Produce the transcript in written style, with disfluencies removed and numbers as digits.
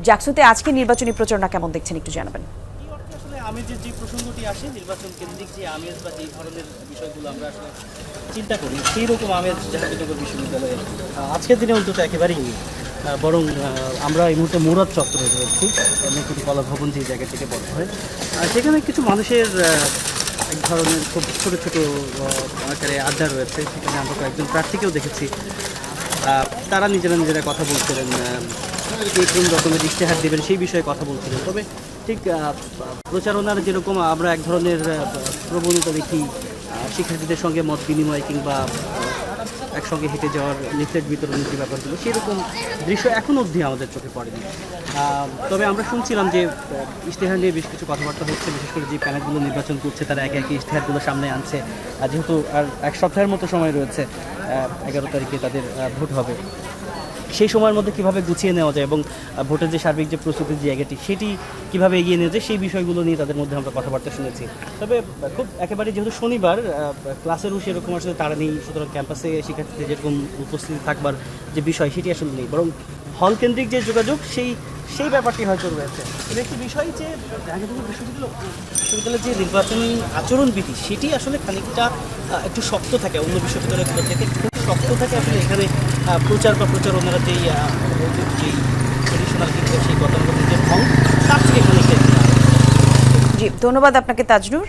জাকসুতে আজকে নির্বাচনী প্রচারণা কেমন দেখছেন একটু জানাবেন। আসলে আমেজের যে প্রসঙ্গটি আসে নির্বাচন কেন্দ্রিক যে আমেজ বা যে ধরনের বিষয়গুলো আমরা আসলে চিন্তা করি সেই রকম আমেজ জাহাঙ্গীরনগর বিশ্ববিদ্যালয়ে আজকের দিনে অন্তত একেবারেই নেই। বরং আমরা এই মুহূর্তে মুরাদ চত্বরে রয়েছি, নতুন কলা ভবন যে জায়গা থেকে বলা হয়। সেখানে কিছু মানুষের এক ধরনের খুব ছোটো ছোটো আকারে আড্ডা রয়েছে। সেখানে আমরা কয়েকজন প্রার্থীকেও দেখেছি, তারা নিজেরা কথা বলছিলেন, কোন রকমের ইশতেহার দেবেন সেই বিষয়ে কথা বলছিলেন। তবে ঠিক প্রচারণার যেরকম আমরা এক ধরনের প্রবণতা দেখি শিক্ষার্থীদের সঙ্গে মত বিনিময় কিংবা একসঙ্গে হেঁটে যাওয়ার লিফলেট বিতরণের যে ব্যাপারগুলো, সেরকম দৃশ্য এখনও অবধি আমাদের চোখে পড়েনি। তবে আমরা শুনছিলাম যে ইশতেহার নিয়ে বেশ কিছু কথাবার্তা হচ্ছে, বিশেষ করে যে প্যানেলগুলো নির্বাচন করছে তারা একে একে ইশতেহারগুলো সামনে আনছে। যেহেতু আর এক সপ্তাহের মতো সময় রয়েছে, 11 তারিখে তাদের ভোট হবে, সেই সময়ের মধ্যে কীভাবে গুছিয়ে নেওয়া যায় এবং ভোটের যে সার্বিক যে প্রস্তুতির জায়গাটি সেটি কীভাবে এগিয়ে নিয়ে যায় সেই বিষয়গুলো নিয়ে তাদের মধ্যে আমরা কথাবার্তা শুনেছি। তবে খুব একেবারে যেহেতু শনিবার, ক্লাসেরও সেরকম আসলে তারা নেই, সুতরাং ক্যাম্পাসে শিক্ষার্থীদের যেরকম উপস্থিতি থাকবার যে বিষয় সেটি আসলে নেই, বরং হল কেন্দ্রিক যে যোগাযোগ সেই ব্যাপারটি হয়তো রয়েছে। এর একটি বিষয় যে জাহাঙ্গীরনগর বিশ্ববিদ্যালয়ের যে নির্বাচনী আচরণবিধি সেটি আসলে খানিকটা একটু শক্ত থাকে, অন্য বিশ্ববিদ্যালয়গুলো থেকে খুব শক্ত থাকে। আসলে এখানে প্রচার বা প্রচারণার যেই ট্রেডিশনাল কিংবা সেই গতানুগতিক যে ঢং তার থেকে খানিকটা। জি, ধন্যবাদ আপনাকে তাজনুর।